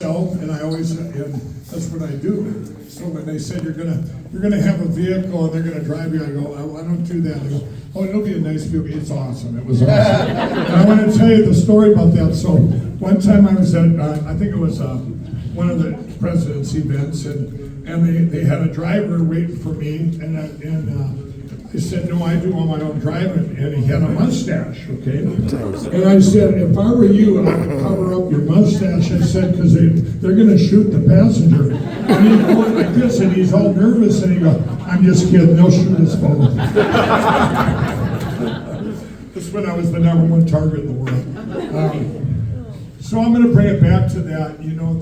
And I always, and that's what I do. So when they said you're gonna have a vehicle and they're gonna drive you, I go, I don't do that. They go, oh, it'll be a nice vehicle. It's awesome. It was awesome. And I want to tell you the story about that. So one time I was at, I think it was one of the president's events, and they had a driver waiting for me, and I said, no, I do all my own driving, and he had a mustache, okay? And I said, if I were you, I would cover up your mustache, I said, because they're going to shoot the passenger. And he's going like this, and he's all nervous, and he goes, I'm just kidding, they'll shoot us both. This is when I was the #1 target in the world. So I'm going to bring it back to that. You know,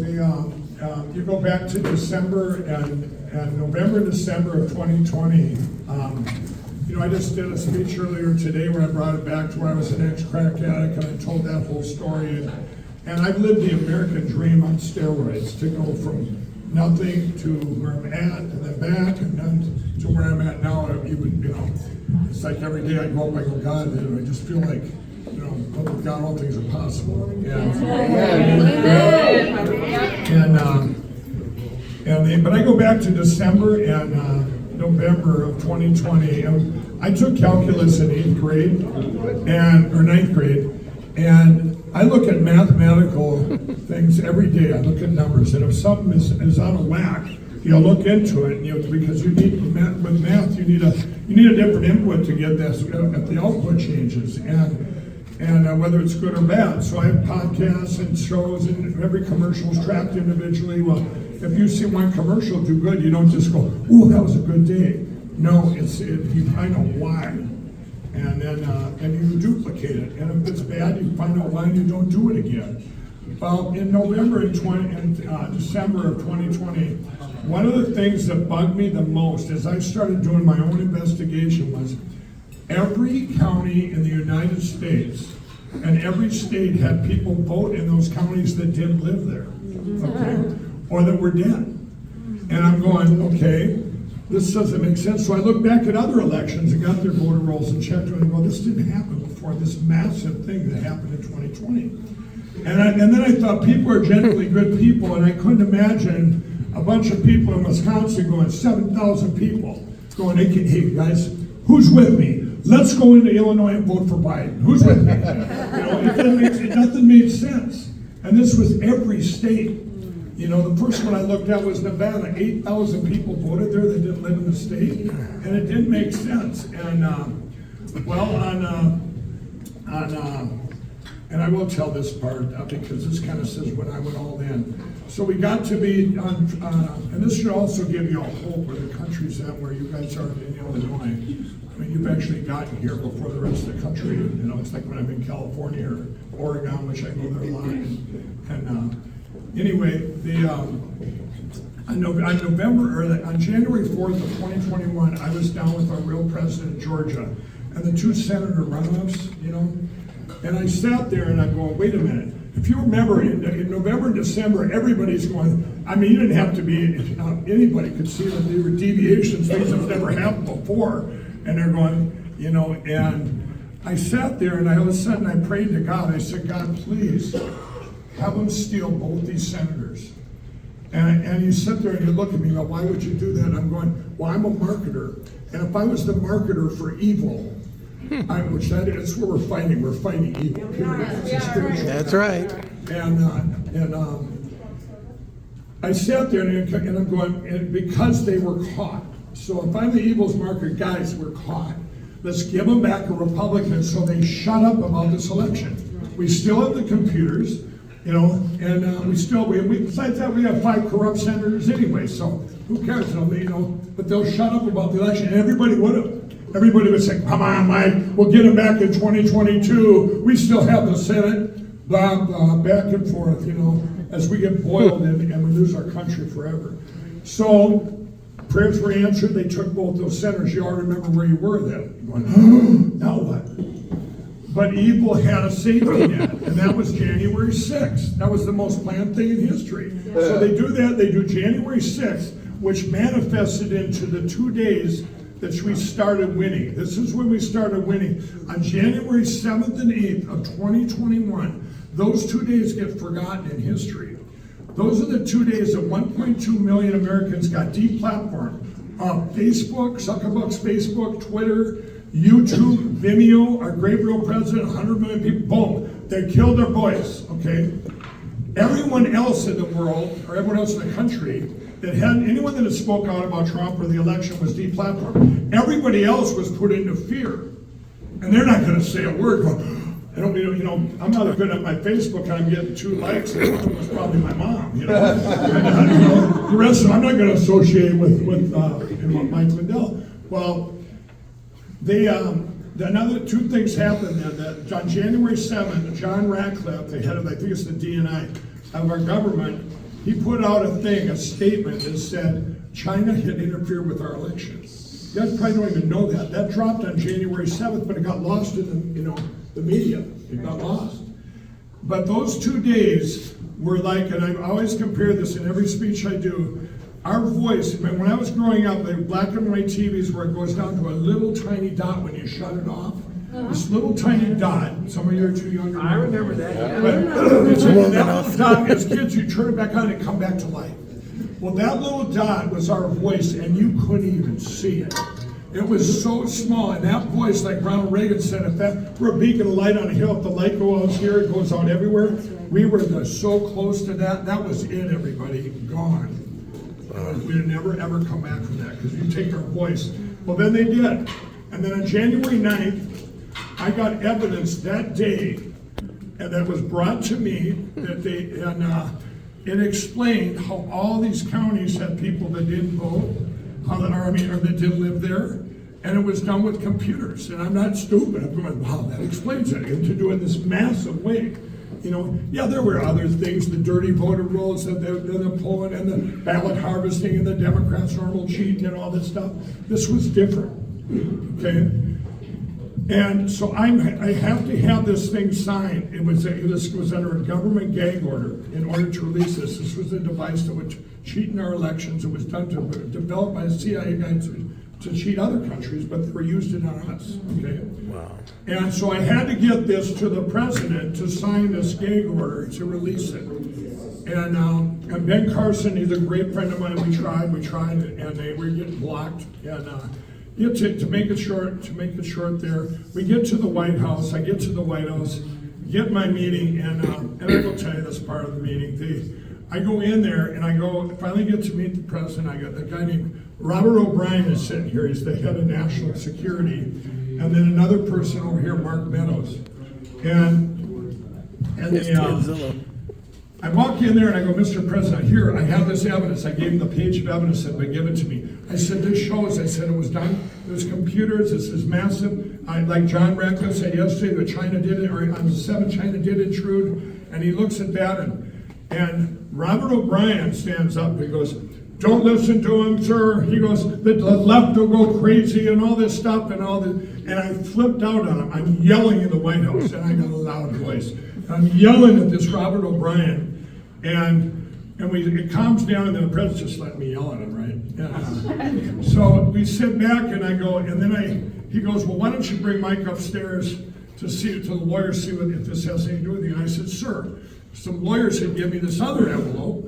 you go back to December and November, December of 2020. You know, I just did a speech earlier today where I brought it back to where I was an ex-crack addict, and I told that whole story. And I've lived the American dream on steroids, to go from nothing to where I'm at, and then back, and then to where I'm at now. Even, you know, it's like every day I go up, I go, God, I just feel like, you know, with God, all things are possible. But I go back to December and November of 2020, and I took calculus in 8th grade or 9th grade, and I look at mathematical things every day. I look at numbers, and if something is out of whack, you look into it, because you need with math, you need a different input to get this if the output changes, and whether it's good or bad. So I have podcasts and shows, and every commercial is tracked individually. Well, if you see one commercial do good, you don't just go, "Ooh, that was a good day." No, you find out why, and then you duplicate it. And if it's bad, you find out why and you don't do it again. Well, in November and December of 2020, one of the things that bugged me the most as I started doing my own investigation was every county in the United States and every state had people vote in those counties that didn't live there, okay, or that were dead. And I'm going, okay, this doesn't make sense. So I look back at other elections and got their voter rolls and checked it and go, this didn't happen before, this massive thing that happened in 2020. And then I thought, people are generally good people, and I couldn't imagine a bunch of people in Wisconsin going, 7,000 people, going, hey guys, who's with me? Let's go into Illinois and vote for Biden. Who's with me? Nothing made sense. And this was every state. You know, the first one I looked at was Nevada. 8,000 people voted there that didn't live in the state, and it didn't make sense. And and I will tell this part because this kind of says when I went all in. So we got to be on, and this should also give you a hope where the country's at, where you guys are in Illinois. I mean, you've actually gotten here before the rest of the country. You know, it's like when I'm in California or Oregon, which I go there a lot. Anyway, on January 4th of 2021, I was down with our real president, Georgia, and the 2 senator runoffs, you know, and I sat there and I'm going, wait a minute. If you remember, in November and December, everybody's going, I mean, you didn't have to be, anybody could see that there were deviations, things that have never happened before, and they're going, you know, and I sat there and all of a sudden I prayed to God. I said, God, please, have them steal both these senators. And you sit there and you look at me, well, why would you do that? I'm going, well, I'm a marketer. And if I was the marketer for evil, which that is where we're fighting evil, period. That's right. And I sat there and I'm going, and because they were caught. So if I'm the evil's marketer, guys, we're caught. Let's give them back a Republican so they shut up about this election. We still have the computers. You know, and besides that, we have 5 corrupt senators anyway, so who cares? You know, but they'll shut up about the election, and everybody would say, come on, Mike, we'll get them back in 2022. We still have the Senate, blah, blah, back and forth, you know, as we get boiled and we lose our country forever. So prayers were answered. They took both those senators. You all remember where you were then. You're going, now what? But evil had a safety net, and that was January 6th. That was the most planned thing in history. So they do that. They do January 6th, which manifested into the 2 days that we started winning. This is when we started winning. On January 7th and 8th of 2021, those 2 days get forgotten in history. Those are the 2 days that 1.2 million Americans got deplatformed. Facebook, Zuckerberg's Facebook, Twitter, YouTube, Vimeo, our great real president, 100 million people, boom, they killed their voice, okay? Everyone else in the world, or everyone else in the country, that had anyone that had spoke out about Trump or the election was deplatformed. Everybody else was put into fear. And they're not gonna say a word, I don't, I'm not good at my Facebook and I'm getting 2 likes, and one was probably my mom, And, the rest of them, I'm not gonna associate with Mike Lindell. Well, another 2 things happened then. That on January 7th, John Ratcliffe, the head of, I think it's the DNI of our government, he put out a statement that said China had interfered with our elections. You guys probably don't even know that. That dropped on January 7th, but it got lost in the media. It got lost. But those 2 days were like, and I always compare this in every speech I do, our voice, when I was growing up, the black and white TVs where it goes down to a little tiny dot when you shut it off. This little tiny dot, some of you are too young. I remember that. But that little dot, as kids, you turn it back on and come back to life. Well, that little dot was our voice, and you couldn't even see it. It was so small, and that voice, like Ronald Reagan said, if that were a beacon of light on a hill, if the light goes out here, it goes out everywhere. We were so close to that. That was it, everybody, gone. We'd never, ever come back from that, because you take our voice. Well, then they did. And then on January 9th, I got evidence that day, and that was brought to me, that it explained how all these counties had people that didn't vote, or that didn't live there, and it was done with computers. And I'm not stupid. I'm going, wow, that explains it. And to do it in this massive way. There were other things, the dirty voter rolls, and the polling, and the ballot harvesting, and the Democrats' normal cheating, and all this stuff. This was different, okay? And so I have to have this thing signed. It was under a government gag order in order to release this. This was a device that would cheat in our elections. It was done developed by a CIA guy to cheat other countries, but they were used it on us, okay? Wow. And so I had to get this to the president to sign this gag order to release it. And Ben Carson, he's a great friend of mine. We tried, and they were getting blocked. And to make it short there, we get to the White House. I get to the White House, get my meeting, and I will tell you this part of the meeting. I go in there, and I finally get to meet the president. I got the guy named Robert O'Brien is sitting here. He's the head of national security. And then another person over here, Mark Meadows. I walk in there and I go, Mr. President, here, I have this evidence. I gave him the page of evidence that had been given to me. I said, this shows, it was done, there's computers, this is massive. Like John Ratcliffe said yesterday, that China did it, or on the 7th, China did intrude. And he looks at that, and Robert O'Brien stands up and he goes, don't listen to him, sir. He goes, the left will go crazy and all this stuff and all this. And I flipped out on him. I'm yelling in the White House, and I got a loud voice. I'm yelling at this Robert O'Brien, and it calms down, and then the president just let me yell at him, right? So we sit back, and I go, and then he goes, well, why don't you bring Mike upstairs to the lawyers, see if this has anything to do with you? And I said, sir, some lawyers had given me this other envelope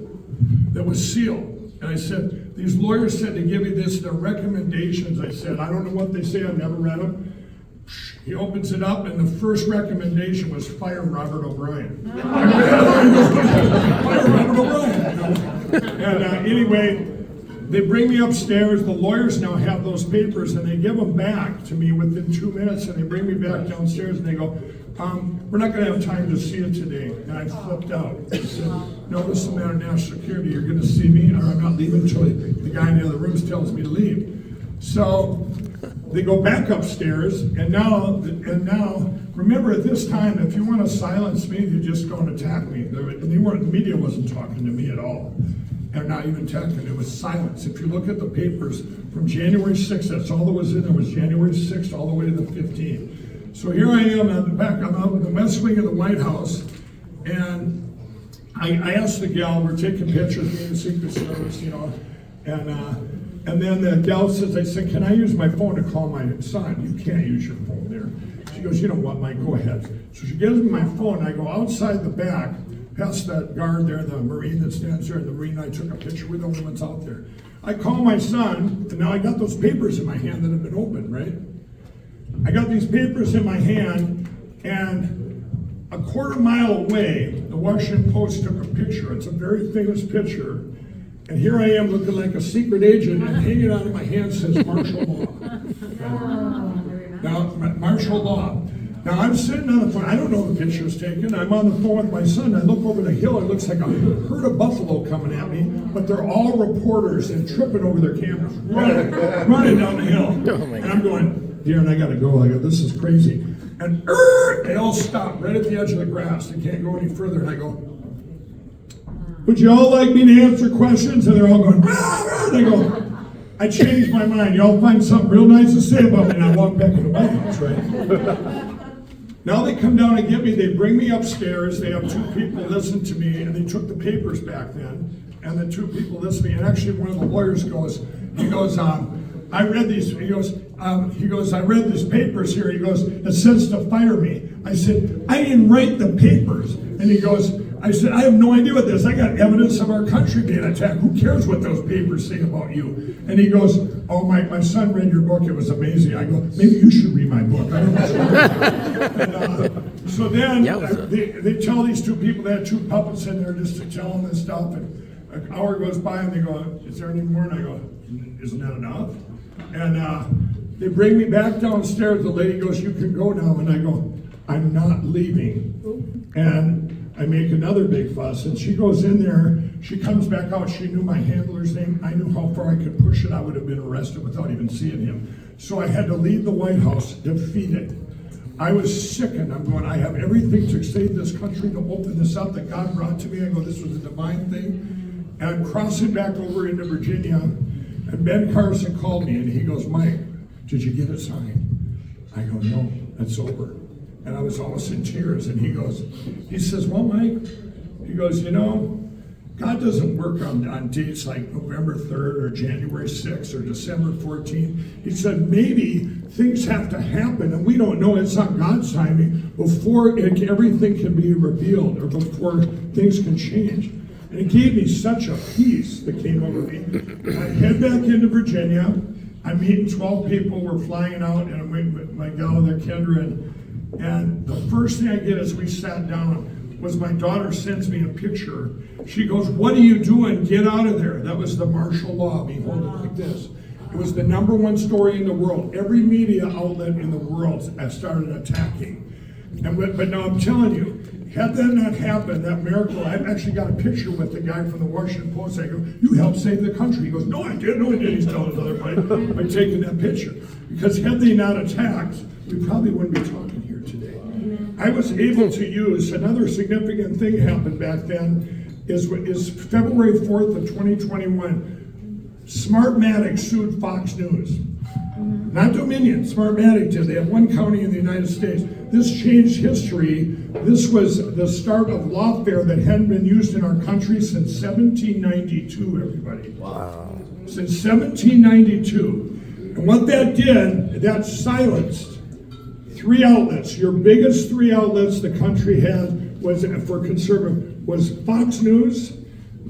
that was sealed. And I said, these lawyers said to give me this, their recommendations. I said, I don't know what they say, I've never read them. He opens it up, and the first recommendation was fire Robert O'Brien. Fire Robert O'Brien. And anyway, they bring me upstairs. The lawyers now have those papers, and they give them back to me within 2 minutes, and they bring me back downstairs, and they go, we're not going to have time to see it today. And I flipped out. I said, no, this is a matter of national security. You're going to see me, or I'm not leaving until the guy in the other room tells me to leave. So they go back upstairs, and now, remember at this time, if you want to silence me, you just go and attack me. The media wasn't talking to me at all. And not even attacking, it was silence. If you look at the papers from January 6th, that's all that was in there, was January 6th all the way to the 15th. So here I am at the back, I'm out in the west wing of the White House, and I asked the gal, we're taking pictures, me and Secret Service, and then the gal says, I said, can I use my phone to call my son? You can't use your phone there. She goes, you know what, Mike, go ahead. So she gives me my phone, and I go outside the back, past that guard there, the Marine that stands there, and the Marine and I took a picture. We're the only ones out there. I call my son, and now I got those papers in my hand that have been opened, right? I got these papers in my hand, and a quarter mile away, the Washington Post took a picture. It's a very famous picture. And here I am looking like a secret agent, and hanging out of my hand says martial law. Now, martial law. Now, I'm sitting on the phone. I don't know the picture's taken. I'm on the phone with my son. I look over the hill. It looks like a herd of buffalo coming at me, but they're all reporters and tripping over their cameras, running down the hill. And I'm going, Darren, I got to go. This is crazy. And they all stop right at the edge of the grass. They can't go any further. And I go, would you all like me to answer questions? And they're all going, rah, rah. And I go, I changed my mind. Y'all find something real nice to say about me. And I walk back in the White House, right? Now they come down and get me. They bring me upstairs. They have two people listen to me. And they took the papers back then. And the two people listen to me. And actually one of the lawyers goes, I read these. He goes, I read these papers here. He goes, it says to fire me. I said, I didn't write the papers. And he goes, I said, I have no idea what this. I got evidence of our country being attacked. Who cares what those papers say about you? And he goes, oh, my son read your book. It was amazing. I go, maybe you should read my book. I don't know. And, so then they tell these two people, they had two puppets in there just to tell them this stuff. And an hour goes by and they go, is there any more? And I go, isn't that enough? And they bring me back downstairs. The lady goes, you can go now. And I go, I'm not leaving. And I make another big fuss, and she goes in there, she comes back out, she knew my handler's name, I knew how far I could push it, I would have been arrested without even seeing him. So I had to leave the White House defeated. I was sickened. I'm going, I have everything to save this country, to open this up that God brought to me. I go, this was a divine thing. And I'm crossing back over into Virginia, and Ben Carson called me, and he goes, Mike, did you get it signed? I go, no, it's over. And I was almost in tears, and he says, well, Mike, he goes, God doesn't work on dates like November 3rd or January 6th or December 14th. He said, maybe things have to happen, and we don't know, it's not God's timing, before everything can be revealed or before things can change. And it gave me such a peace that came over me. I head back into Virginia. I'm meeting 12 people. We're flying out, and I'm waiting with my gal there, Kendra, and the first thing I get as we sat down was my daughter sends me a picture. She goes, what are you doing? Get out of there. That was the martial law, me holding it like this. It was the #1 story in the world. Every media outlet in the world started attacking. But now I'm telling you, had that not happened, that miracle, I've actually got a picture with the guy from the Washington Post. I go, you helped save the country. He goes, no, I did. He's telling his other buddy by taking that picture. Because had they not attacked, we probably wouldn't be talking here today. I was able to use, another significant thing happened back then, is February 4th of 2021, Smartmatic sued Fox News. Not Dominion, Smartmatic did. They have one county in the United States. This changed history. This was the start of lawfare that hadn't been used in our country since 1792, everybody. Wow. Since 1792. And what that did, that silenced 3 outlets. Your biggest 3 outlets the country had was, for conservative, was Fox News,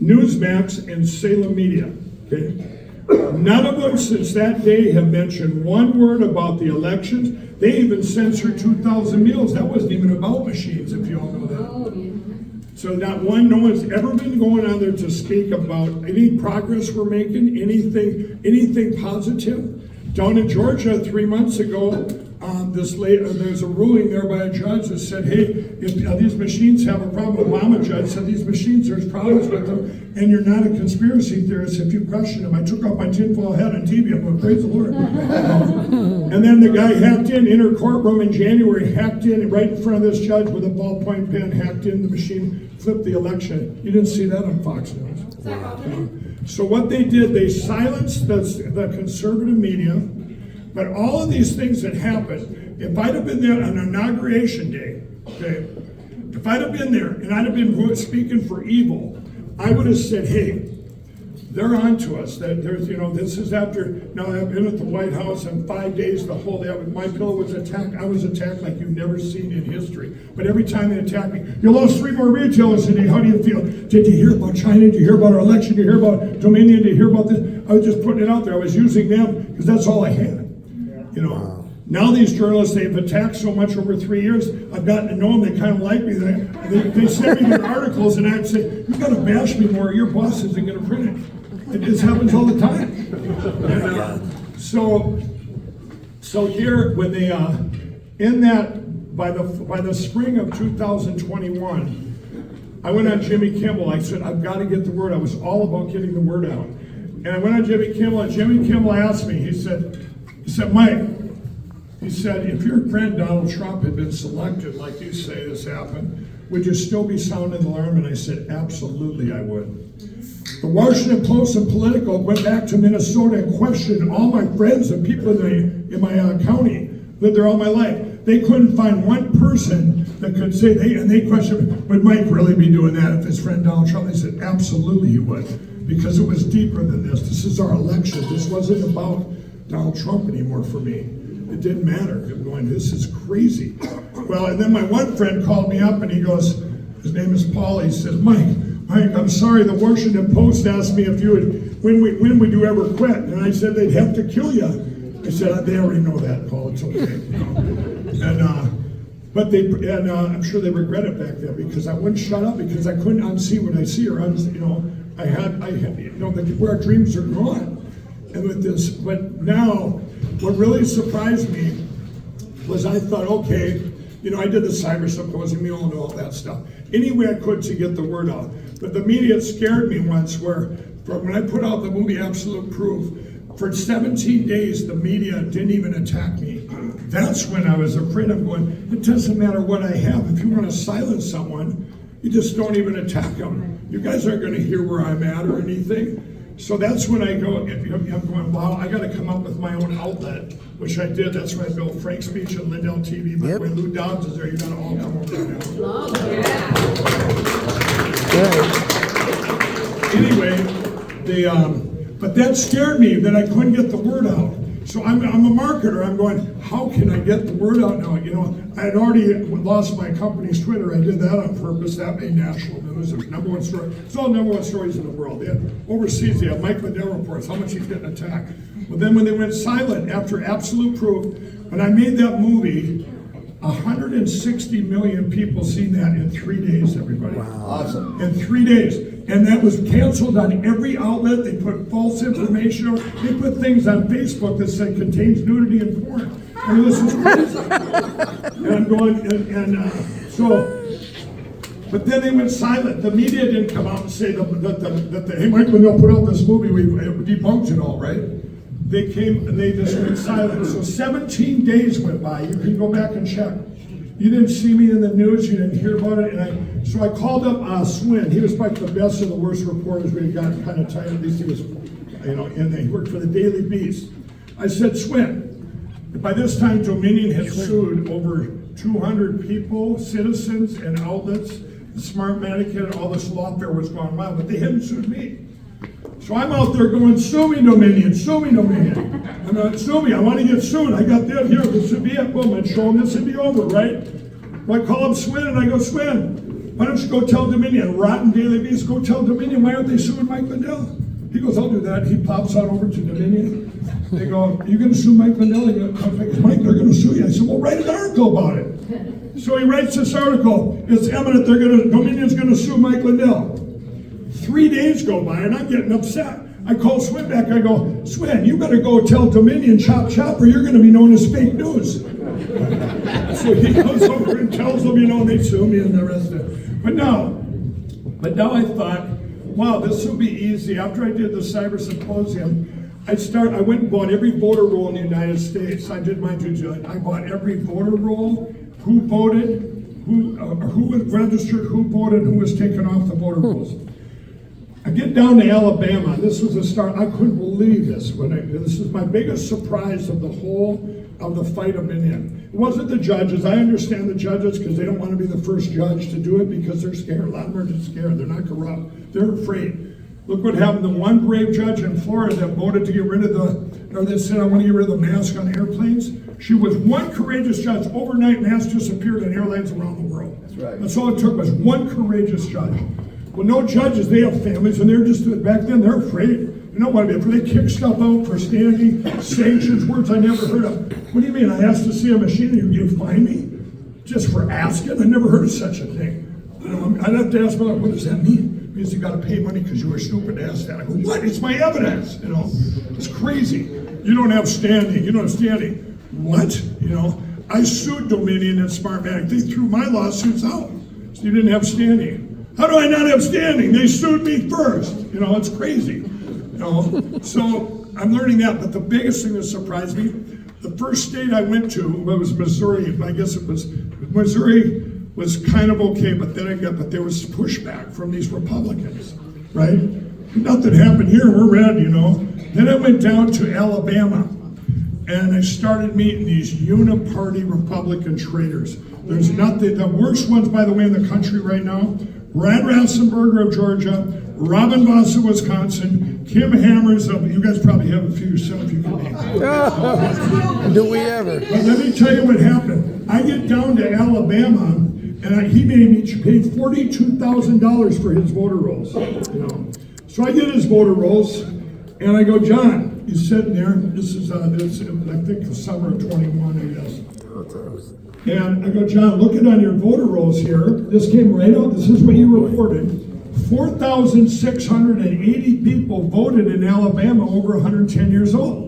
Newsmax, and Salem Media. Okay? None of them since that day have mentioned one word about the elections. They even censored 2,000 meals. That wasn't even about machines, if you all know that. So no one's ever been going on there to speak about any progress we're making, anything positive. Down in Georgia 3 months ago, there's a ruling there by a judge that said, hey, if these machines have a problem, Obama judge said these machines, there's problems with them, and you're not a conspiracy theorist if you question them. I took off my tinfoil hat on TV, I'm going, praise the Lord. And then the guy hacked in her courtroom in January, hacked in right in front of this judge with a ballpoint pen, hacked in the machine, flipped the election. You didn't see that on Fox News. So what they did, they silenced the conservative media. But all of these things that happened, if I'd have been there on Inauguration Day, okay, if I'd have been there and I'd have been speaking for evil, I would have said, hey, they're on to us. That there's, this is after, now I've been at the White House in 5 days, the whole day. My pillow was attacked. I was attacked like you've never seen in history. But every time they attack me, you lost 3 more retailers today. How do you feel? Did you hear about China? Did you hear about our election? Did you hear about Dominion? Did you hear about this? I was just putting it out there. I was using them because that's all I had. Now these journalists, they've attacked so much over 3 years, I've gotten to know them, they kind of like me. They send me their articles and I'd say, you got to bash me more, your boss isn't going to print it. It just happens all the time. And, so here, when they, in that, by the spring of 2021, I went on Jimmy Kimmel. I said, I've got to get the word. I was all about getting the word out. And I went on Jimmy Kimmel, and Jimmy Kimmel asked me, he said, Mike, he said, if your friend Donald Trump had been selected, like you say this happened, would you still be sounding the alarm? And I said, absolutely I would. The Washington Post and Politico went back to Minnesota and questioned all my friends and people in my county, lived there all my life. They couldn't find one person that could say, they questioned, would Mike really be doing that if his friend Donald Trump? They said, absolutely he would, because it was deeper than this. This is our election. This wasn't about Donald Trump anymore for me. It didn't matter. I'm going, this is crazy. Well, and then my one friend called me up and he goes, his name is Paul, he says, Mike, I'm sorry, the Washington Post asked me if you would, when would you ever quit? And I said, they'd have to kill you. I said, they already know that, Paul, it's okay. And I'm sure they regret it back then because I wouldn't shut up because I couldn't unsee what I see, or I had where our dreams are gone. And with this, but now, what really surprised me was I thought, okay, I did the cyber symposium, you all know all that stuff. Any way I could to get the word out. But the media scared me once when I put out the movie Absolute Proof, for 17 days, the media didn't even attack me. That's when I was afraid. I'm going, it doesn't matter what I have. If you want to silence someone, you just don't even attack them. You guys aren't going to hear where I'm at or anything. So that's when I go, I'm going, wow, I got to come up with my own outlet, which I did. That's when I built Frank Speech and Lindell TV. By the way, Lou Dobbs is there. You got to all come over there now. Anyway, but that scared me that I couldn't get the word out. So I'm a marketer. I'm going, how can I get the word out now? I had already lost my company's Twitter. I did that on purpose. That made national news. It was #1 story. It's all #1 stories in the world. They had, overseas, they had Mike Lindell reports, how much he's getting attacked. Well, then when they went silent after Absolute Proof, when I made that movie, 160 million people seen that in 3 days, everybody. Wow. Awesome. In 3 days. And that was canceled on every outlet. They put false information on. They put things on Facebook that said contains nudity and porn. I mean, this was crazy. And I'm going, but then they went silent. The media didn't come out and say that hey, Mike Lindell put out this movie, we debunked it all, right? They came and they just went silent. So 17 days went by. You can go back and check. You didn't see me in the news. You didn't hear about it. So I called up Swin. He was like the best of the worst reporters. We had gotten kind of tired. At least he was, and he worked for the Daily Beast. I said, Swin, by this time Dominion had sued over 200 people, citizens, and outlets. The Smartmatic and all this lawfare was going wild, but they hadn't sued me. So I'm out there going, sue me, Dominion, sue me, Dominion. I'm not, sue me, I want to get sued. I got that here, this would be it. Boom, I'd show them this would be over, right? Well, I call up Swin and I go, Swin, why don't you go tell Dominion, rotten Daily Beast, go tell Dominion, why aren't they suing Mike Lindell? He goes, I'll do that. He pops out over to Dominion. They go, are you going to sue Mike Lindell? He goes, Mike, they're going to sue you. I said, well, write an article about it. So he writes this article. It's eminent Dominion's going to sue Mike Lindell. 3 days go by and I'm getting upset. I call Swin back. I go, Swin, you better go tell Dominion chop chop or you're going to be known as fake news. So he goes over and tells them, they sue me and the rest of it. But now I thought, wow, this will be easy. After I did the cyber symposium, I went and bought every voter roll in the United States. I did my due diligence. I bought every voter roll, who voted, who was registered, who voted, who was taken off the voter rolls. I get down to Alabama. This was a start. I couldn't believe this. This is my biggest surprise of the whole of the fight I've been in. It wasn't the judges. I understand the judges because they don't want to be the first judge to do it because they're scared. A lot of them are just scared. They're not corrupt. They're afraid. Look what happened to one brave judge in Florida that voted to get rid of that said, I want to get rid of the mask on airplanes. She was one courageous judge. Overnight, masks disappeared on airlines around the world. That's right. That's all it took was one courageous judge. Well, no judges, they have families, and they're just, back then, they're afraid. You know what, if they kick stuff out for standing, sanctions, words I never heard of. What do you mean, I asked to see a machine and you fine me? Just for asking? I never heard of such a thing. You know, I'd have to ask myself, what does that mean? It means you got to pay money because you were stupid to ask that. I go, what? It's my evidence. You know, it's crazy. You don't have standing. You don't have standing. What? You know, I sued Dominion and Smartmatic. They threw my lawsuits out. So you didn't have standing. How do I not have standing? They sued me first. You know, it's crazy. You know, so I'm learning that. But the biggest thing that surprised me, the first state I went to was Missouri. I guess it was Missouri. Was kind of okay, but then there was pushback from these Republicans, right? Nothing happened here, we're red, you know. Then I went down to Alabama, and I started meeting these uniparty Republican traitors. There's nothing, the worst ones, by the way, in the country right now, Brad Rassenberger of Georgia, Robin Voss of Wisconsin, Kim Hammers of, you guys probably have a few yourself you can name. Do we ever? But let me tell you what happened. I get down to Alabama, and he made me pay $42,000 for his voter rolls. You know, so I get his voter rolls, and I go, John, he's sitting there. This is I think the summer of 21, I guess. And I go, John, look on your voter rolls here. This came right out. This is what you reported. 4,680 people voted in Alabama over 110 years old.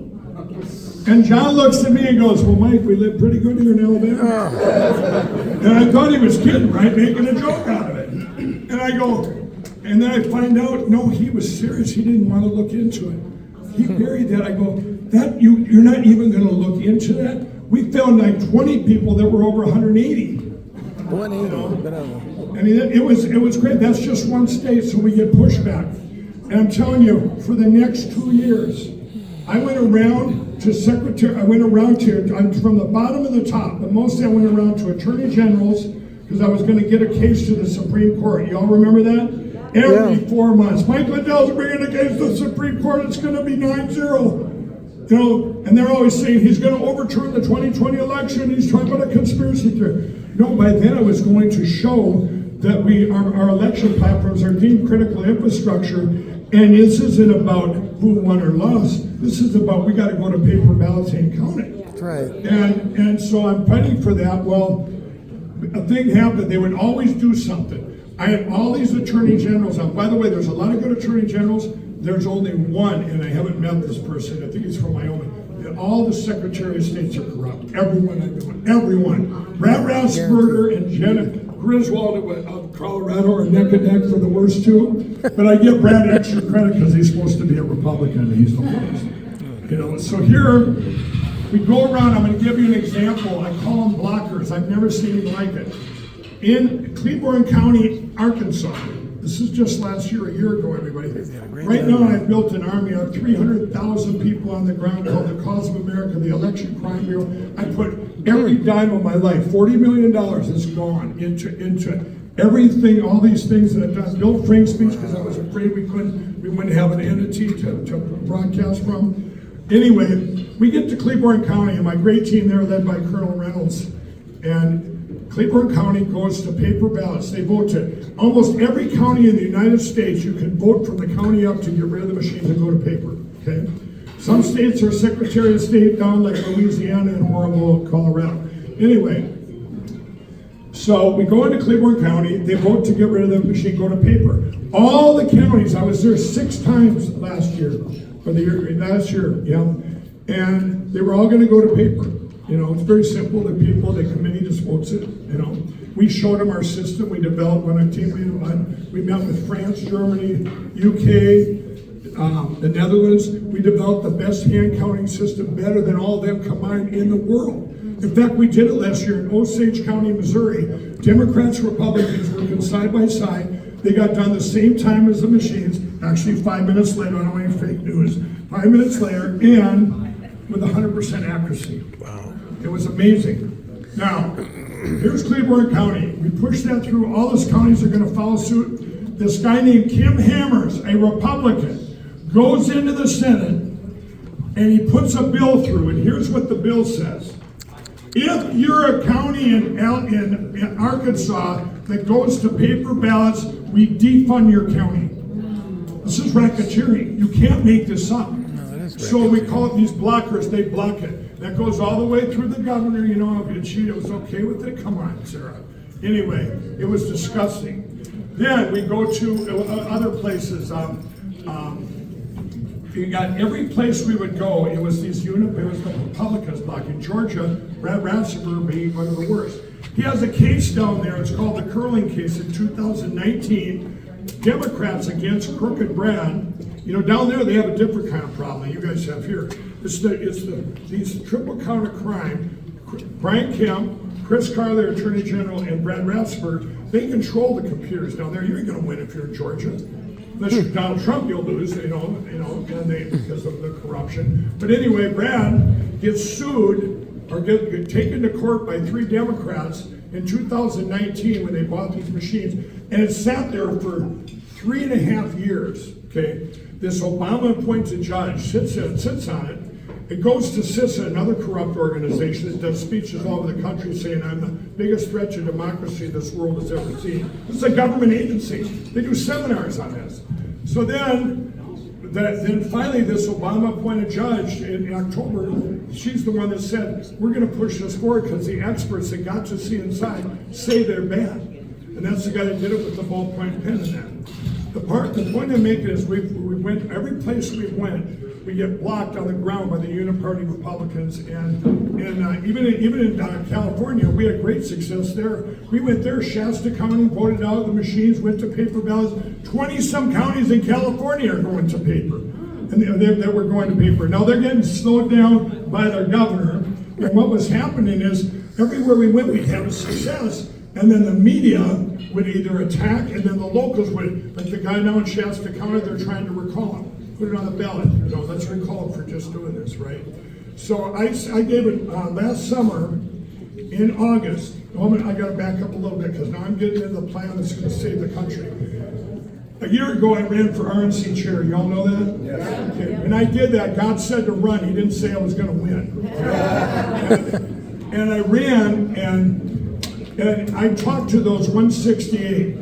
And John looks at me and goes, well, Mike, we live pretty good here in Alabama. And I thought he was kidding, right? Making a joke out of it. And I go, and then I find out, no, he was serious. He didn't want to look into it. He buried that. I go, that you're not even going to look into that? We found like 20 people that were over 180. 180, you know? I I mean, it was great. That's just one state, so we get pushback. And I'm telling you, for the next 2 years, I went around to secretary. I went around to from the bottom to the top. The most I went around to attorney generals because I was going to get a case to the Supreme Court. Y'all remember that? Every 4 months, Mike Lindell's bringing a case to the Supreme Court. It's going to be 9-0. You know, and they're always saying he's going to overturn the 2020 election. He's talking about a conspiracy theory. No, by then I was going to show that our election platforms are deemed critical infrastructure, and this isn't about who won or lost. This is about we got to go to paper ballots and count it. That's right. And so I'm fighting for that. Well, a thing happened. They would always do something. I had all these attorney generals on. By the way, there's a lot of good attorney generals. There's only one, and I haven't met this person. I think he's from Wyoming. All the Secretary of States are corrupt. Everyone I know, everyone. Brad Rassenberger and Jenna Griswold of Colorado are neck and neck for the worst two. But I give Brad extra credit because he's supposed to be a Republican and he's the worst. You know, so here we go around. I'm going to give you an example. I call them blockers. I've never seen anything like it. In Cleburne County, Arkansas. This is just last year, a year ago, everybody. Right now, I've built an army of 300,000 people on the ground called the Cause of America, the Election Crime Bureau. I put every dime of my life, $40 million is gone into everything, all these things that I've done. Built Frank speech because I was afraid we wouldn't have an entity to broadcast from. Anyway, we get to Cleburne County, and my great team there led by Colonel Reynolds. And Cleburne County goes to paper ballots. They vote to almost every county in the United States. You can vote from the county up to get rid of the machines and go to paper, okay? Some states are Secretary of State down like Louisiana and horrible Colorado. Anyway, so we go into Cleburne County. They vote to get rid of the machine, go to paper. All the counties, I was there 6 times last year, yeah. And they were all gonna go to paper. You know, it's very simple. The people, the committee just votes it, you know. We showed them our system. We developed one team. We met with France, Germany, UK, the Netherlands. We developed the best hand counting system, better than all of them combined in the world. In fact, we did it last year in Osage County, Missouri. Democrats, Republicans working side by side. They got done the same time as the machines. Actually, 5 minutes later, I don't know any fake news. 5 minutes later, and with 100% accuracy. Wow. It was amazing. Now, here's Cleburne County. We pushed that through. All those counties are going to follow suit. this guy named Kim Hammers, a Republican, goes into the Senate and he puts a bill through, and here's what the bill says. If you're a county in Arkansas that goes to paper ballots, we defund your county. This is racketeering. You can't make this up. So we call it these blockers, they block it. That goes all the way through the governor, you know, and she was okay with it. Come on, Sarah. Anyway, it was disgusting. Then we go to other places. You got every place we would go, it was these it was the Republicans blocking. Georgia, Brad Ratzenberger being one of the worst. He has a case down there, it's called the Curling case in 2019. Democrats against Crooked Brad. You know, down there they have a different kind of problem that you guys have here. It's these triple count of crime. Brian Kemp, Chris Carr, Attorney General, and Brad Ratzenberger, they control the computers down there. You ain't gonna win if you're in Georgia. Unless you're Donald Trump, you'll lose, because of the corruption. But anyway, Brad gets sued or get taken to court by 3 Democrats in 2019 when they bought these machines, and it sat there for 3.5 years. Okay, this Obama-appointed judge sits on it. It goes to CISA, another corrupt organization that does speeches all over the country saying, I'm the biggest threat to democracy this world has ever seen. This is a government agency. They do seminars on this. So then finally this Obama-appointed judge in October, she's the one that said, we're going to push this forward because the experts that got to see inside say they're bad. And that's the guy that did it with the ballpoint pen and that. The point I'm making is we went, every place we went, we get blocked on the ground by the Uniparty Republicans, and even in California, we had great success there. We went there, Shasta County voted out the machines, went to paper ballots. 20-some counties in California are going to paper, and they were going to paper. Now they're getting slowed down by their governor, and what was happening is everywhere we went, we'd have a success, and then the media would either attack, and then the locals would, like the guy now in Shasta County, they're trying to recall him. Put it on the ballot. You know, let's recall him for just doing this, right? So I gave it last summer in August. I got to back up a little bit because now I'm getting into the plan that's going to save the country. A year ago, I ran for RNC chair. Y'all know that? Yes. Okay. When I did that, God said to run. He didn't say I was going to win. And I ran, and I talked to those 168.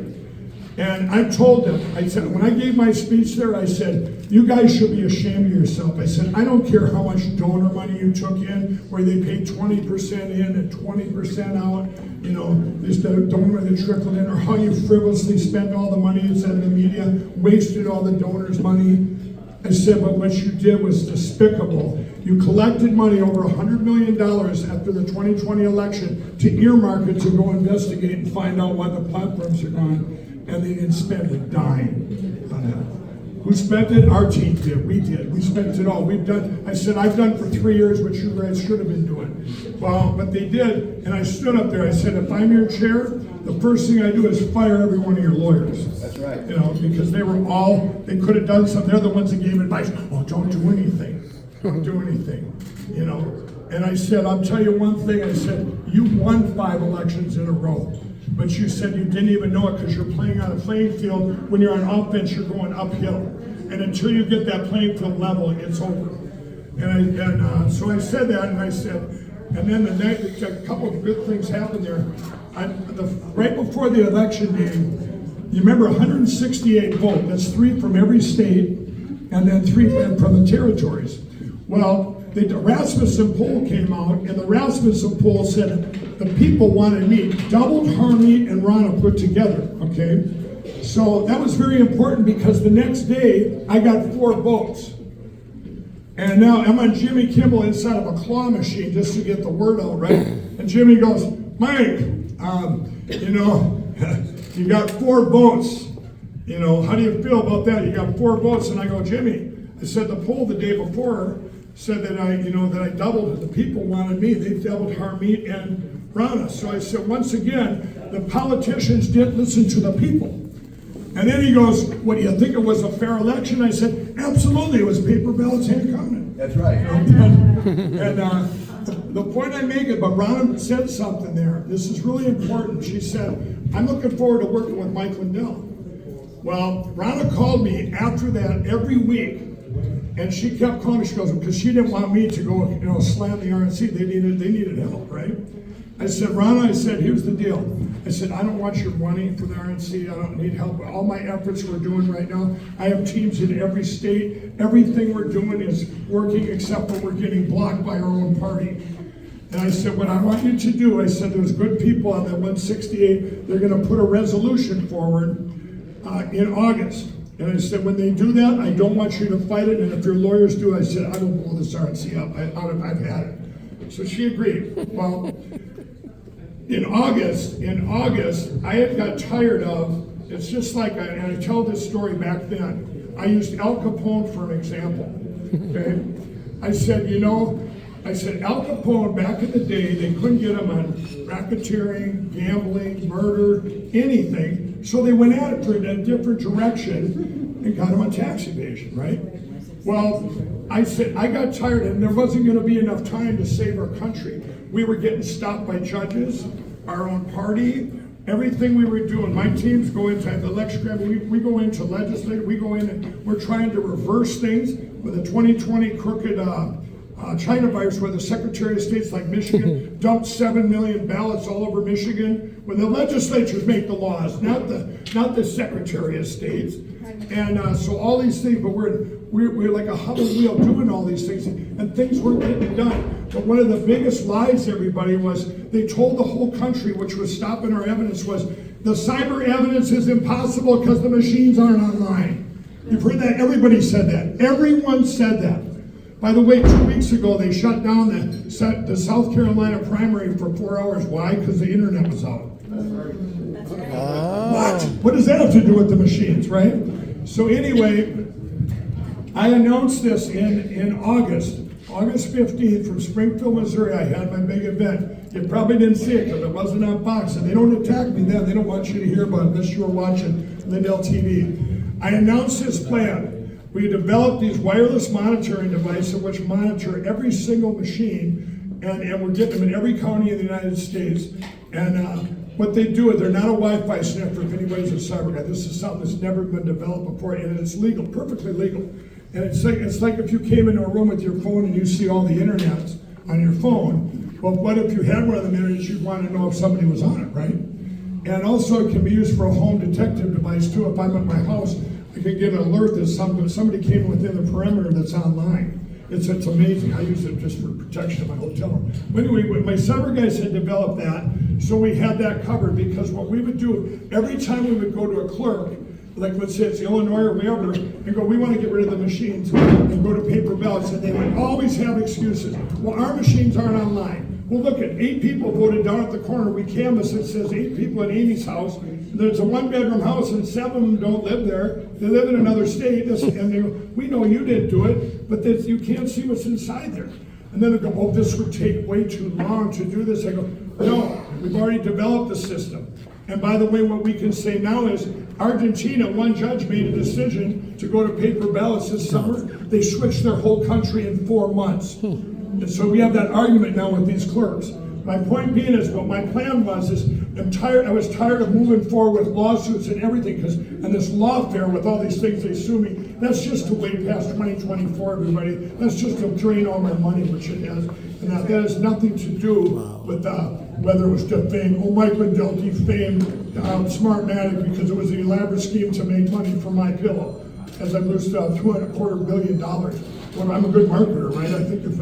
And I told them, I said, when I gave my speech there, I said, you guys should be ashamed of yourself. I said, I don't care how much donor money you took in, where they paid 20% in and 20% out, you know, this donor that trickled in, or how you frivolously spent all the money you said in the media, wasted all the donors' money. I said, but what you did was despicable. You collected money over $100 million after the 2020 election to earmark it to go investigate and find out why the platforms are gone. And they didn't spend a dime on that. Who spent it? Our team did. We did. We spent it all. I said, I've done for 3 years what you guys should have been doing. Well, but they did. And I stood up there. I said, if I'm your chair, the first thing I do is fire every one of your lawyers. That's right. You know, because they could have done something. They're the ones that gave advice. Oh, don't do anything. Don't do anything. You know. And I said, I'll tell you one thing. I said, you won 5 elections in a row. But you said you didn't even know it because you're playing on a playing field. When you're on offense, you're going uphill. And until you get that playing field level, it's over. So I said that, and I said, and then a couple of good things happened there. Right before the election day, you remember 168 votes. That's 3 from every state, and then 3 from the territories. Well, the Rasmussen poll came out, and the Rasmussen poll said the people wanted me, doubled Harmeet and Ronna put together, okay? So that was very important because the next day, I got 4 votes. And now I'm on Jimmy Kimmel inside of a claw machine just to get the word out, right? And Jimmy goes, Mike, you know, you got 4 votes. You know, how do you feel about that? You got 4 votes. And I go, Jimmy, I said the poll the day before said that I doubled it. The people wanted me. They doubled Harmeet and Ronna. So I said, once again, the politicians didn't listen to the people. And then he goes, what, do you think it was a fair election? I said, absolutely, it was paper ballots hand counted. That's right. The point I'm making, but Ronna said something there. This is really important. She said, I'm looking forward to working with Mike Lindell. Well, Rhonda called me after that every week, and she kept calling me. She goes, because she didn't want me to go, slam the RNC. They needed help, right? I said, Rhonda, I said, here's the deal. I said, I don't want your money for the RNC. I don't need help. All my efforts we're doing right now, I have teams in every state. Everything we're doing is working except when we're getting blocked by our own party. And I said, what I want you to do, I said, there's good people on that 168. They're going to put a resolution forward in August. And I said, when they do that, I don't want you to fight it. And if your lawyers do, I said, I will blow this RNC up. I've had it. So she agreed. Well, in August, I had got tired of, it's just like, and I tell this story back then. I used Al Capone for an example. Okay? I said, Al Capone back in the day, they couldn't get him on racketeering, gambling, murder, anything. So they went at it for a different direction and got him on tax evasion, right? Well, I said, I got tired and there wasn't going to be enough time to save our country. We were getting stopped by judges, our own party, everything we were doing. My teams go into the election, we go into legislature, we go in and we're trying to reverse things with the 2020 crooked China virus, where the Secretary of State's like Michigan dumped 7 million ballots all over Michigan. When the legislatures make the laws, not the Secretary of States, and so all these things. But we're like a Hubble wheel doing all these things, and things weren't getting done. But one of the biggest lies, everybody, was they told the whole country, which was stopping our evidence, was the cyber evidence is impossible because the machines aren't online. You've heard that? Everybody said that. Everyone said that. By the way, 2 weeks ago, they shut down the South Carolina primary for 4 hours. Why? Because the internet was out. What? What does that have to do with the machines, right? So anyway, I announced this in August 15th from Springfield, Missouri. I had my big event. You probably didn't see it because it wasn't on Fox, and they don't attack me then. They don't want you to hear about it unless you were watching Lindell TV. I announced this plan. We developed these wireless monitoring devices which monitor every single machine, and we're getting them in every county in the United States. And what they do is they're not a Wi-Fi sniffer if anybody's a cyber guy. This is something that's never been developed before, and it's legal, perfectly legal. And it's like if you came into a room with your phone and you see all the internet on your phone. Well, what if you had one of them internets? You'd want to know if somebody was on it, right? And also it can be used for a home detective device too. If I'm at my house, I can get an alert that somebody came within the perimeter that's online. It's amazing. I use it just for protection of my hotel room. But anyway, my cyber guys had developed that, so we had that covered, because what we would do, every time we would go to a clerk, like let's say it's Illinois or wherever, and go, we want to get rid of the machines, and go to paper ballots, and they would always have excuses. Well, our machines aren't online. Well, look at 8 people voted down at the corner. We canvass it, says 8 people at Amy's house. There's a 1-bedroom house and 7 of them don't live there. They live in another state. And they go, we know you didn't do it, but you can't see what's inside there. And then they go, oh, this would take way too long to do this. I go, no, we've already developed the system. And by the way, what we can say now is Argentina, one judge made a decision to go to paper ballots this summer. They switched their whole country in 4 months. And so we have that argument now with these clerks. My point being is, what my plan was is, I was tired of moving forward with lawsuits and everything, and this lawfare with all these things they sue me, that's just to wait past 2024, everybody. That's just to drain all my money, which it has. And that has nothing to do with whether it was defamed. Oh, Mike Lindell defamed Smartmatic because it was an elaborate scheme to make money from my pillow, as I lose $2.25 billion. Well, I'm a good marketer, right? I think if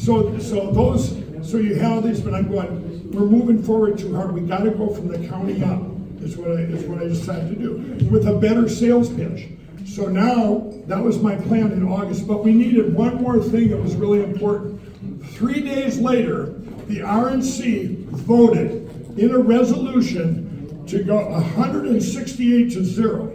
and so you have all these, but I'm going, we're moving forward too hard. We got to go from the county up. Is what I decided to do with a better sales pitch. So now that was my plan in August, but we needed one more thing that was really important. 3 days later, the RNC voted in a resolution to go 168 to 0.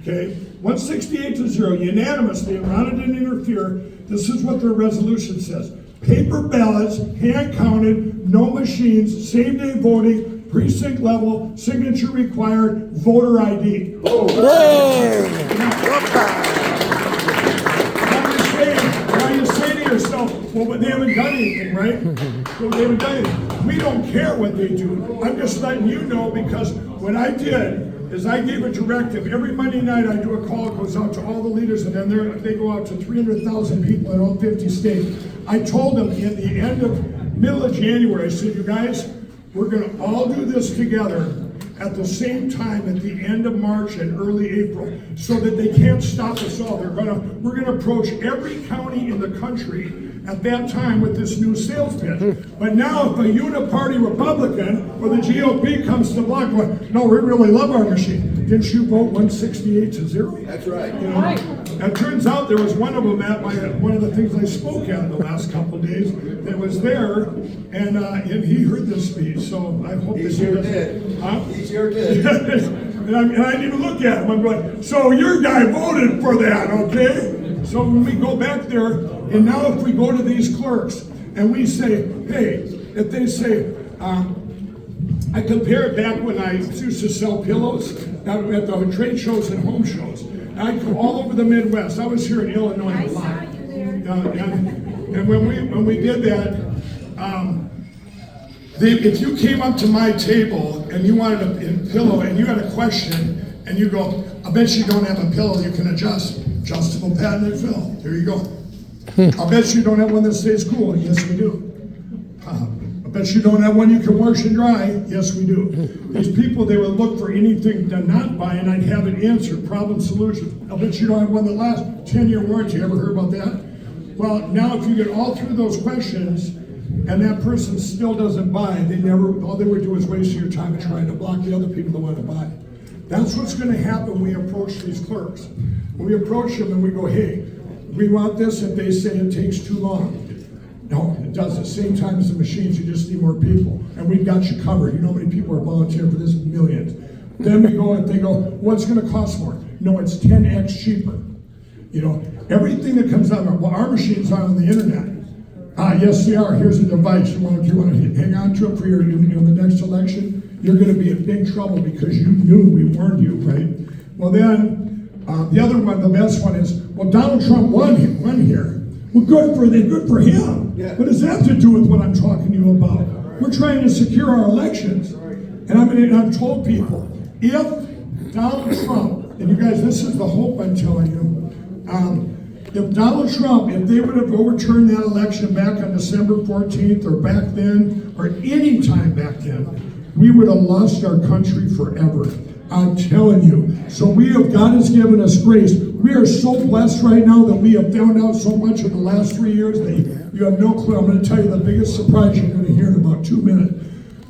Okay, 168 to 0, unanimously, and Rhonda didn't interfere. This is what their resolution says. Paper ballots, hand counted, no machines, same day voting, precinct level, signature required, voter ID. Now you say to yourself, well, but they haven't done anything, right? Well, they haven't done anything. We don't care what they do. I'm just letting you know, because what I did is I gave a directive. Every Monday night I do a call, it goes out to all the leaders, and then they go out to 300,000 people in all 50 states. I told them in the middle of January, I said, you guys, we're gonna all do this together at the same time at the end of March and early April, so that they can't stop us all. We're gonna approach every county in the country at that time with this new sales pitch. But now if a uniparty Republican or the GOP comes to block, well, no, we really love our machine. Didn't you vote 168-0? That's right. You know? It turns out there was one of them at one of the things I spoke at the last couple of days that was there, and he heard this speech. So I hope He that sure does. did. Huh? He sure did. and I didn't even look at him. I'm going, so your guy voted for that, okay? So when we go back there, and now if we go to these clerks and we say, hey, if they say, I compare it back when I used to sell pillows at the trade shows and home shows. I'd go all over the Midwest. I was here in Illinois a lot. And when we did that, if you came up to my table and you wanted a pillow and you had a question and you go, I bet you don't have a pillow you can adjust. Adjustable patented fill. There you go. I bet you don't have one that stays cool. Yes, we do. I bet you don't have one you can wash and dry. Yes, we do. These people, they would look for anything to not buy, and I'd have it answered, problem solution. I bet you don't have one that lasts 10-year warranty. Ever heard about that? Well, now if you get all through those questions, and that person still doesn't buy, all they would do is waste your time trying to block the other people that want to buy. That's what's going to happen when we approach these clerks. When we approach them and we go, hey, we want this, if they say it takes too long. No, it doesn't. Same time as the machines, you just need more people. And we've got you covered. You know how many people are volunteering for this? Millions. Then we go and they go, what's going to cost more? No, it's 10x cheaper. You know, everything that comes out of our machines are on the internet. Yes, they are. Here's a device. You want to hang on to it for the next election? You're going to be in big trouble because you knew we warned you, right? Well, then the other one, the best one is, well, Donald Trump won here. Well, good for him. Yeah. What does that have to do with what I'm talking to you about? We're trying to secure our elections, and I've told people, if Donald Trump, and you guys, this is the hope I'm telling you. If Donald Trump, if they would have overturned that election back on December 14th or back then, or any time back then, we would have lost our country forever. I'm telling you. So God has given us grace. We are so blessed right now that we have found out so much in the last 3 years that you have no clue. I'm going to tell you the biggest surprise you're going to hear in about 2 minutes.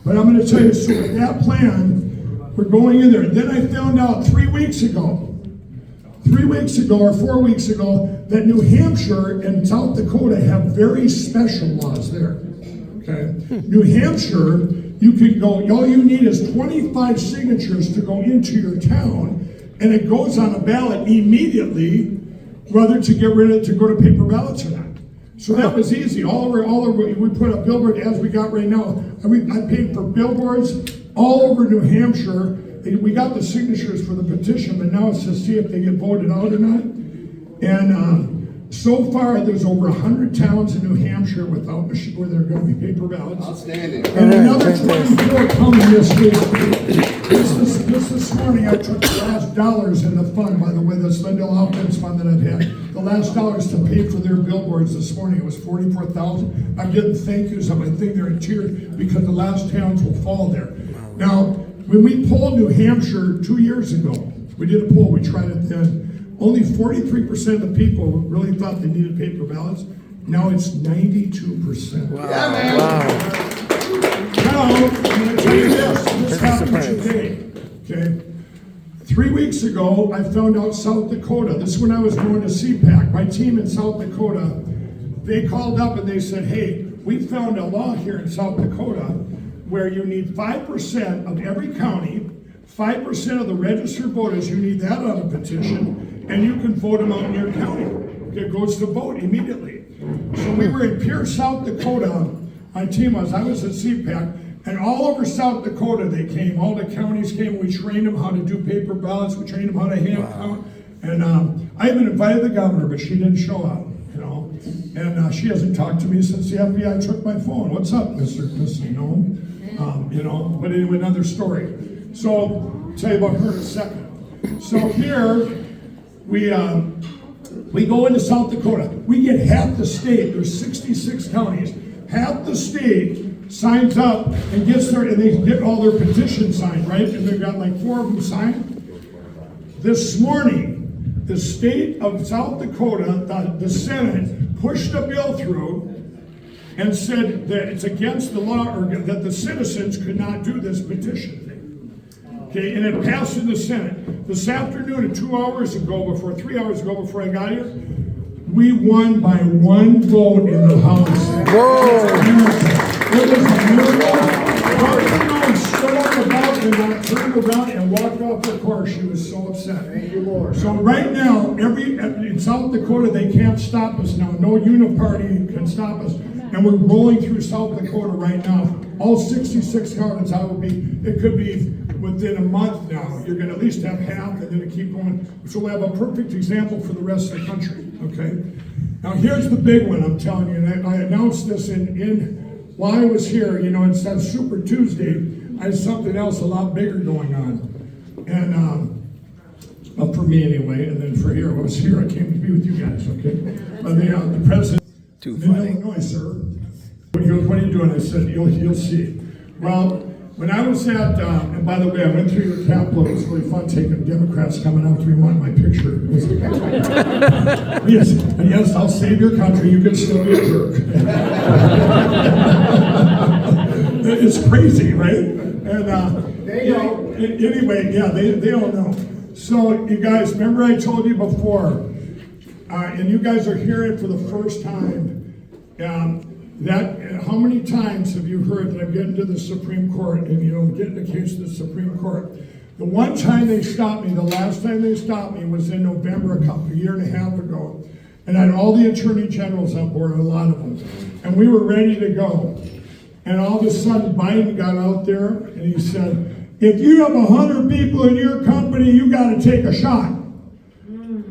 But I'm going to tell you, so with that plan, we're going in there. Then I found out 3 weeks ago or 4 weeks ago, that New Hampshire and South Dakota have very special laws there. Okay? New Hampshire, you can go, all you need is 25 signatures to go into your town, and it goes on a ballot immediately, whether to get rid of it, to go to paper ballots or not. So that was easy. All over, we put a billboard as we got right now. I paid for billboards all over New Hampshire. We got the signatures for the petition, but now it's to see if they get voted out or not. And so far, there's over 100 towns in New Hampshire without where there are going to be paper ballots. Outstanding. And another 24 coming this week. This morning, I took the last dollars in the fund, by the way, the Slendale Hopkins fund that I've had. The last dollars to pay for their billboards this morning. It was $44,000. I'm getting thank yous on my thing there in tears because the last towns will fall there. Now, when we polled New Hampshire 2 years ago, we did a poll, we tried it then. Only 43% of the people really thought they needed paper ballots. Now it's 92%. Wow. Yeah, man. Now, I'm going to tell you this happened today, okay? 3 weeks ago, I found out South Dakota, this is when I was going to CPAC, my team in South Dakota, they called up and they said, hey, we found a law here in South Dakota where you need 5% of every county, 5% of the registered voters, you need that on a petition, and you can vote them out in your county. It goes to vote immediately. So we were in Pierce, South Dakota. My team was, I was at CPAC, and all over South Dakota they came. All the counties came. We trained them how to do paper ballots. We trained them how to hand count. And I even invited the governor, but she didn't show up. You know, and she hasn't talked to me since the FBI took my phone. What's up, Mr. Gnome? You know, but anyway, another story. So tell you about her in a second. So here, we go into South Dakota. We get half the state. There's 66 counties. Half the state signs up and gets their, and they get all their petitions signed, right? And they've got like 4 of them signed. This morning, the state of South Dakota, the Senate, pushed a bill through and said that it's against the law, or that the citizens could not do this petition thing. Okay, and it passed in the Senate. This afternoon, 3 hours ago before I got here, we won by 1 vote in the House. Whoa! It was a miracle. Governor stood on the balcony and turned around and walked off the course. She was so upset. Thank you, Lord. So right now, in South Dakota, they can't stop us now. No uniparty can stop us. And we're rolling through South Dakota right now. All 66 counties, it could be within a month now. You're going to at least have half, and then it keep going. So we'll have a perfect example for the rest of the country, okay? Now here's the big one, I'm telling you, and I announced this while I was here, you know, instead of Super Tuesday, I had something else a lot bigger going on. And, well, for me anyway, and then for here, I was here, I came to be with you guys, okay? The president in Illinois, sir, he goes, what are you doing? I said, you'll see. Well, when I was at, and by the way, I went through your Capitol. It was really fun taking Democrats coming up to me wanting my picture. Yes, I'll save your country. You can still be a jerk. It's crazy, right? And anyway, yeah, they all know. So you guys, remember I told you before, and you guys are hearing for the first time, how many times have you heard that I'm getting to the Supreme Court and, you know, getting the case to the Supreme Court? The one time they stopped me, the last time they stopped me was in November, a year and a half ago. And I had all the attorney generals on board, a lot of them. And we were ready to go. And all of a sudden, Biden got out there and he said, if you have 100 people in your company, you got to take a shot.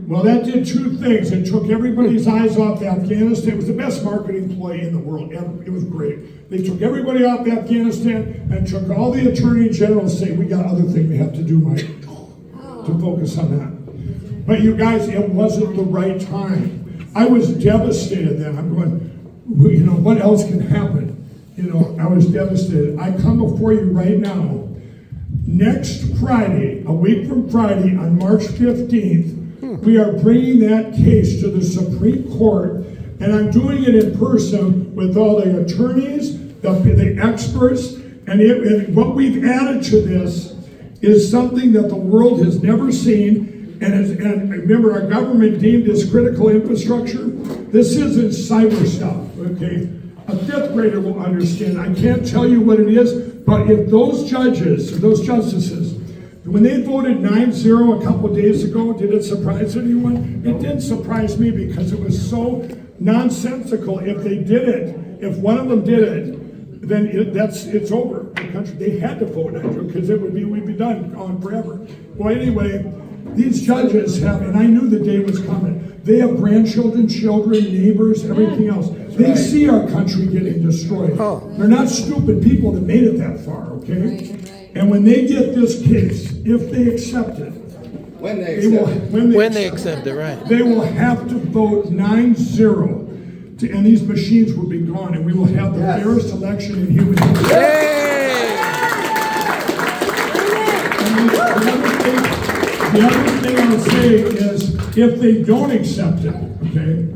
Well, that did 2 things. It took everybody's eyes off Afghanistan. It was the best marketing play in the world ever. It was great. They took everybody off Afghanistan and took all the attorney generals saying, we got other things we have to do, Mike, to focus on that. But you guys, it wasn't the right time. I was devastated then. I'm going, you know, what else can happen? You know, I was devastated. I come before you right now. Next Friday, a week from Friday, on March 15th, we are bringing that case to the Supreme Court, and I'm doing it in person with all the attorneys, the experts, and what we've added to this is something that the world has never seen, and remember, our government deemed as critical infrastructure. This isn't cyber stuff, okay? A 5th grader will understand. I can't tell you what it is, but if those judges, those justices, when they voted 9-0 a couple days ago, did it surprise anyone? It didn't surprise me because it was so nonsensical. If they did it, if one of them did it, then it's over. The country, they had to vote 9-0 because we'd be done on forever. Well, anyway, these judges have, and I knew the day was coming. They have grandchildren, children, neighbors, everything else. They see our country getting destroyed. They're not stupid people that made it that far, okay? And when they get this case, if they accept it, when they accept it, right? They will have to vote 9-0, and these machines will be gone, and we will have the fairest election in human history. The other thing I'll say is, if they don't accept it, okay,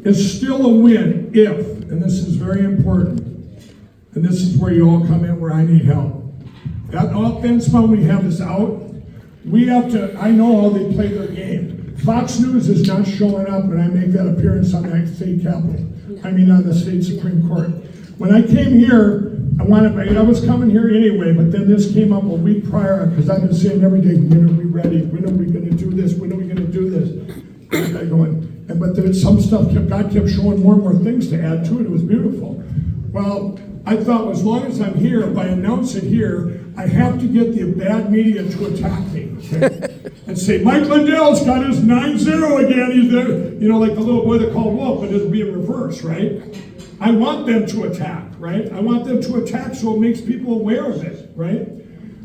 it's still a win if, and this is very important, and this is where you all come in where I need help. That offense fund we have is out. We have to, I know how they play their game. Fox News is not showing up when I make that appearance on that state capitol. On the state Supreme Court. When I came here, I was coming here anyway, but then this came up a week prior, because I've been saying every day, when are we ready? When are we going to do this? When are we going to do this? And I going, but there was some stuff, God kept showing more and more things to add to it. It was beautiful. Well, I thought as long as I'm here, if I announce it here, I have to get the bad media to attack me, okay? And say, Mike Lindell's got his 9-0 again. He's there, you know, like the little boy that called Wolf, but it'll be in reverse, right? I want them to attack, right? I want them to attack so it makes people aware of it, right?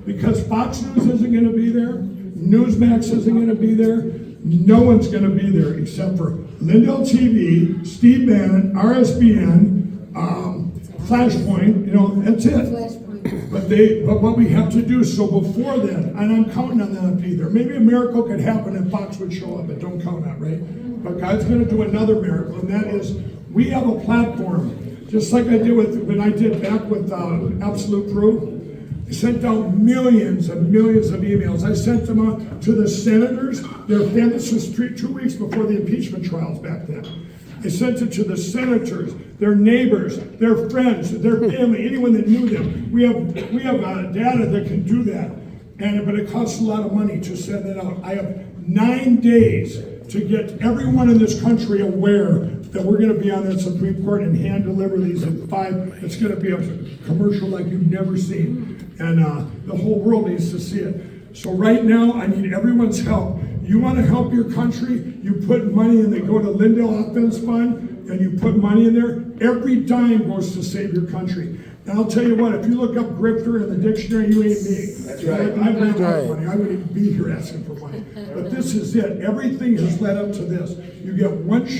Because Fox News isn't gonna be there, Newsmax isn't gonna be there, no one's gonna be there except for Lindell TV, Steve Bannon, RSBN, Flashpoint, you know, that's it. But what we have to do, so before then, and I'm counting on that either, maybe a miracle could happen and Fox would show up, but don't count on it, right? But God's gonna do another miracle, and that is, we have a platform, just like I did when I did back with Absolute Proof. I sent out millions and millions of emails. I sent them out to the senators, their family. This was 2 weeks before the impeachment trials back then. I sent it to the senators, their neighbors, their friends, their family, anyone that knew them. We have data that can do that, but it costs a lot of money to send that out. I have 9 days to get everyone in this country aware that we're going to be on the Supreme Court and hand deliver these at 5. It's going to be a commercial like you've never seen, and the whole world needs to see it. So right now, I need everyone's help. You want to help your country, you put money in, they go to Lindell Offense Fund, and you put money in there. Every dime goes to save your country. And I'll tell you what, if you look up grifter in the dictionary, you ain't me. That's right. I ran out of money. I wouldn't even be here asking for money. But this is it. Everything has led up to this. You get one shot.